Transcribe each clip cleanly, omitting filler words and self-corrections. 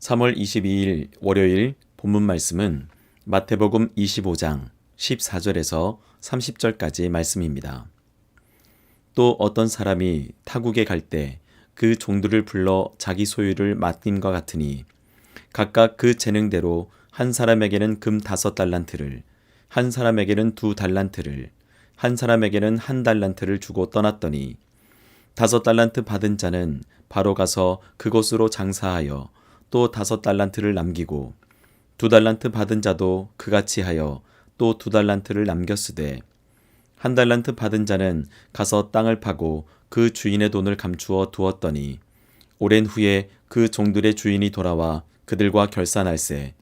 3월 22일 월요일 본문 말씀은 마태복음 25장 14절에서 30절까지 말씀입니다. 또 어떤 사람이 타국에 갈 때 그 종들을 불러 자기 소유를 맡김과 같으니 각각 그 재능대로 한 사람에게는 금 5달란트를, 한 사람에게는 2달란트를, 한 사람에게는 1달란트를 주고 떠났더니 5달란트 받은 자는 바로 가서 그곳으로 장사하여 또 5달란트를 남기고 2달란트 받은 자도 그같이 하여 또 2달란트를 남겼으되 1달란트 받은 자는 가서 땅을 파고 그 주인의 돈을 감추어 두었더니 오랜 후에 그 종들의 주인이 돌아와 그들과 결산할세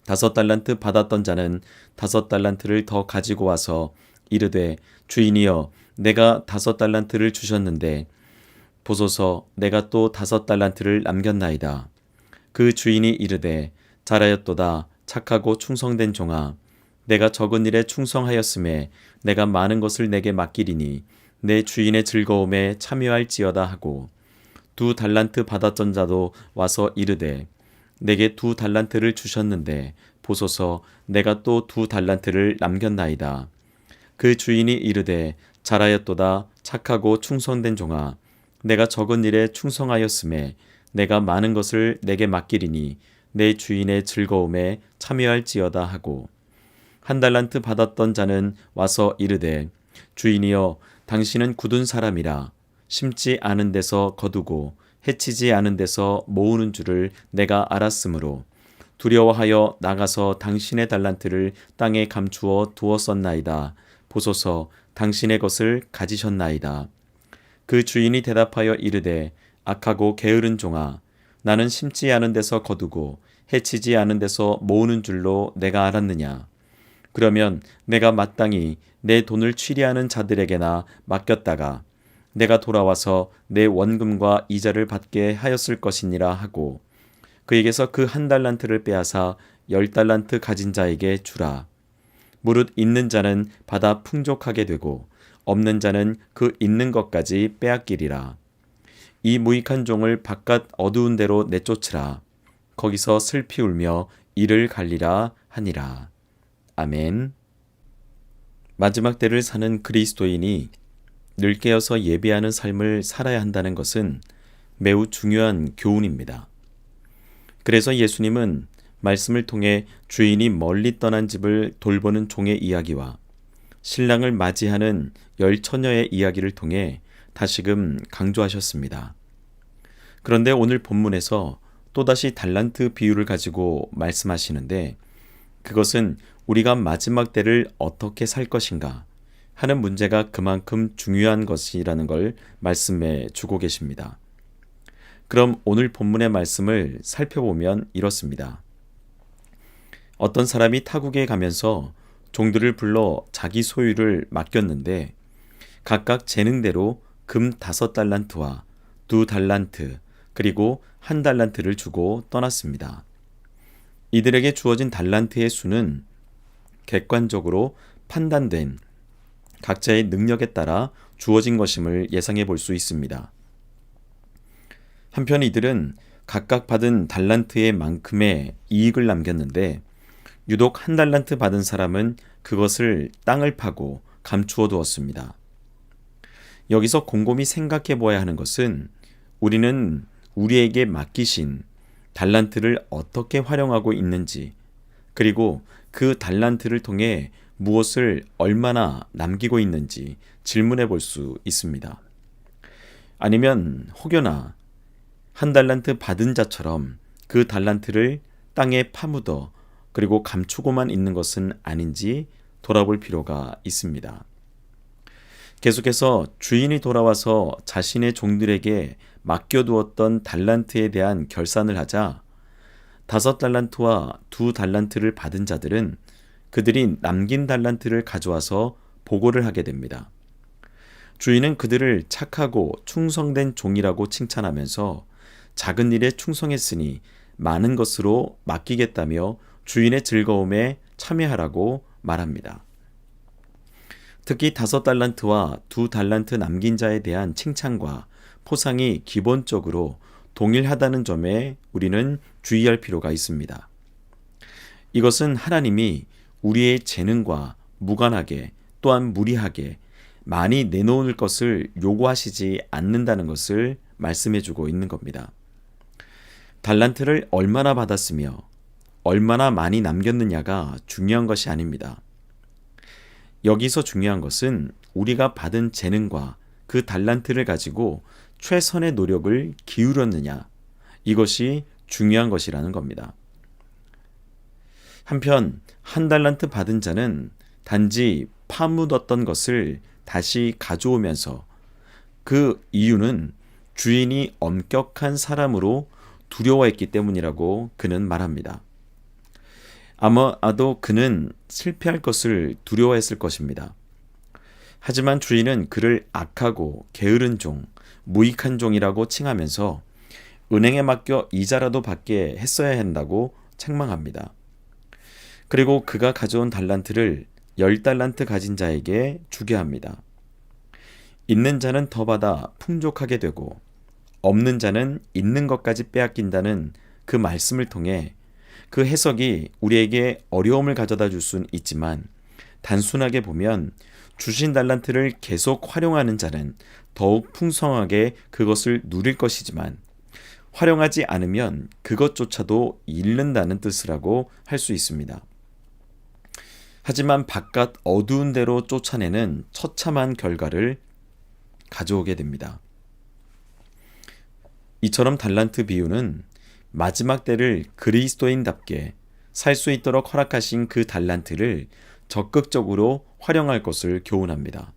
5달란트 받았던 자는 5달란트를 더 가지고 와서 이르되 주인이여 내가 5달란트를 주셨는데 보소서 내가 또 5달란트를 남겼나이다. 그 주인이 이르되 잘하였도다 착하고 충성된 종아 내가 적은 일에 충성하였음에 내가 많은 것을 내게 맡기리니 내 주인의 즐거움에 참여할지어다 하고 2달란트 받았던 자도 와서 이르되 내게 2달란트를 주셨는데 보소서 내가 또 2달란트를 남겼나이다. 그 주인이 이르되 잘하였도다 착하고 충성된 종아 내가 적은 일에 충성하였음에 내가 많은 것을 내게 맡기리니 내 주인의 즐거움에 참여할지어다 하고 1달란트 받았던 자는 와서 이르되 주인이여 당신은 굳은 사람이라 심지 않은 데서 거두고 해치지 않은 데서 모으는 줄을 내가 알았으므로 두려워하여 나가서 당신의 달란트를 땅에 감추어 두었었나이다. 보소서 당신의 것을 가지셨나이다. 그 주인이 대답하여 이르되 악하고 게으른 종아 나는 심지 않은 데서 거두고 해치지 않은 데서 모으는 줄로 내가 알았느냐. 그러면 내가 마땅히 내 돈을 취리하는 자들에게나 맡겼다가 내가 돌아와서 내 원금과 이자를 받게 하였을 것이니라 하고 그에게서 그 1달란트를 빼앗아 10달란트 가진 자에게 주라. 무릇 있는 자는 받아 풍족하게 되고 없는 자는 그 있는 것까지 빼앗기리라. 이 무익한 종을 바깥 어두운 데로 내쫓으라. 거기서 슬피 울며 이를 갈리라 하니라. 아멘. 마지막 때를 사는 그리스도인이 늘 깨어서 예배하는 삶을 살아야 한다는 것은 매우 중요한 교훈입니다. 그래서 예수님은 말씀을 통해 주인이 멀리 떠난 집을 돌보는 종의 이야기와 신랑을 맞이하는 10처녀의 이야기를 통해 다시금 강조하셨습니다. 그런데 오늘 본문에서 또다시 달란트 비유를 가지고 말씀하시는데 그것은 우리가 마지막 때를 어떻게 살 것인가 하는 문제가 그만큼 중요한 것이라는 걸 말씀해 주고 계십니다. 그럼 오늘 본문의 말씀을 살펴보면 이렇습니다. 어떤 사람이 타국에 가면서 종들을 불러 자기 소유를 맡겼는데 각각 재능대로 금 5달란트와 2달란트 그리고 1달란트를 주고 떠났습니다. 이들에게 주어진 달란트의 수는 객관적으로 판단된 각자의 능력에 따라 주어진 것임을 예상해 볼 수 있습니다. 한편 이들은 각각 받은 달란트의 만큼의 이익을 남겼는데 유독 1달란트 받은 사람은 그것을 땅을 파고 감추어 두었습니다. 여기서 곰곰이 생각해 보아야 하는 것은 우리는 우리에게 맡기신 달란트를 어떻게 활용하고 있는지 그리고 그 달란트를 통해 무엇을 얼마나 남기고 있는지 질문해 볼 수 있습니다. 아니면 혹여나 1달란트 받은 자처럼 그 달란트를 땅에 파묻어 그리고 감추고만 있는 것은 아닌지 돌아볼 필요가 있습니다. 계속해서 주인이 돌아와서 자신의 종들에게 맡겨두었던 달란트에 대한 결산을 하자 5달란트와 2달란트를 받은 자들은 그들이 남긴 달란트를 가져와서 보고를 하게 됩니다. 주인은 그들을 착하고 충성된 종이라고 칭찬하면서 작은 일에 충성했으니 많은 것으로 맡기겠다며 주인의 즐거움에 참여하라고 말합니다. 특히 5달란트와 2달란트 남긴 자에 대한 칭찬과 포상이 기본적으로 동일하다는 점에 우리는 주의할 필요가 있습니다. 이것은 하나님이 우리의 재능과 무관하게 또한 무리하게 많이 내놓을 것을 요구하시지 않는다는 것을 말씀해주고 있는 겁니다. 달란트를 얼마나 받았으며 얼마나 많이 남겼느냐가 중요한 것이 아닙니다. 여기서 중요한 것은 우리가 받은 재능과 그 달란트를 가지고 최선의 노력을 기울였느냐, 이것이 중요한 것이라는 겁니다. 한편 한 달란트 받은 자는 단지 파묻었던 것을 다시 가져오면서 그 이유는 주인이 엄격한 사람으로 두려워했기 때문이라고 그는 말합니다. 아마도 그는 실패할 것을 두려워했을 것입니다. 하지만 주인은 그를 악하고 게으른 종, 무익한 종이라고 칭하면서 은행에 맡겨 이자라도 받게 했어야 한다고 책망합니다. 그리고 그가 가져온 달란트를 10달란트 가진 자에게 주게 합니다. 있는 자는 더 받아 풍족하게 되고 없는 자는 있는 것까지 빼앗긴다는 그 말씀을 통해 그 해석이 우리에게 어려움을 가져다 줄 수는 있지만 단순하게 보면 주신 달란트를 계속 활용하는 자는 더욱 풍성하게 그것을 누릴 것이지만 활용하지 않으면 그것조차도 잃는다는 뜻이라고 할 수 있습니다. 하지만 바깥 어두운 데로 쫓아내는 처참한 결과를 가져오게 됩니다. 이처럼 달란트 비유는 마지막 때를 그리스도인답게 살 수 있도록 허락하신 그 달란트를 적극적으로 활용할 것을 교훈합니다.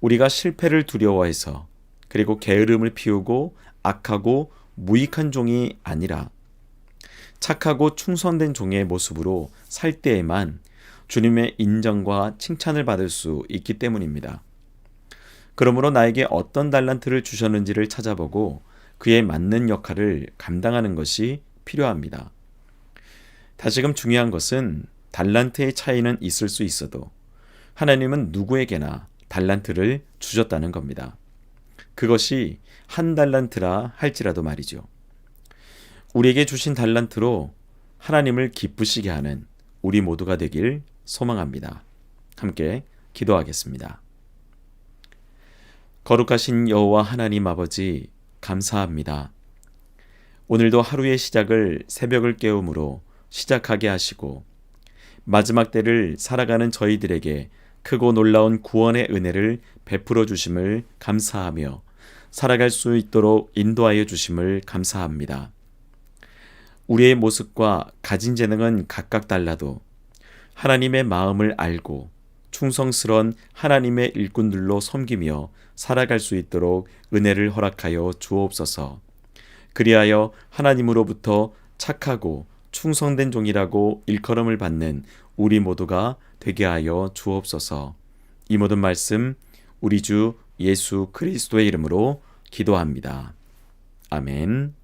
우리가 실패를 두려워해서 그리고 게으름을 피우고 악하고 무익한 종이 아니라 착하고 충성된 종의 모습으로 살 때에만 주님의 인정과 칭찬을 받을 수 있기 때문입니다. 그러므로 나에게 어떤 달란트를 주셨는지를 찾아보고 그에 맞는 역할을 감당하는 것이 필요합니다. 다시금 중요한 것은 달란트의 차이는 있을 수 있어도 하나님은 누구에게나 달란트를 주셨다는 겁니다. 그것이 한 달란트라 할지라도 말이죠. 우리에게 주신 달란트로 하나님을 기쁘시게 하는 우리 모두가 되길 소망합니다. 함께 기도하겠습니다. 거룩하신 여호와 하나님 아버지, 감사합니다. 오늘도 하루의 시작을 새벽을 깨움으로 시작하게 하시고 마지막 때를 살아가는 저희들에게 크고 놀라운 구원의 은혜를 베풀어 주심을 감사하며 살아갈 수 있도록 인도하여 주심을 감사합니다. 우리의 모습과 가진 재능은 각각 달라도 하나님의 마음을 알고 충성스러운 하나님의 일꾼들로 섬기며 살아갈 수 있도록 은혜를 허락하여 주옵소서. 그리하여 하나님으로부터 착하고 충성된 종이라고 일컬음을 받는 우리 모두가 되게 하여 주옵소서. 이 모든 말씀 우리 주 예수 그리스도의 이름으로 기도합니다. 아멘.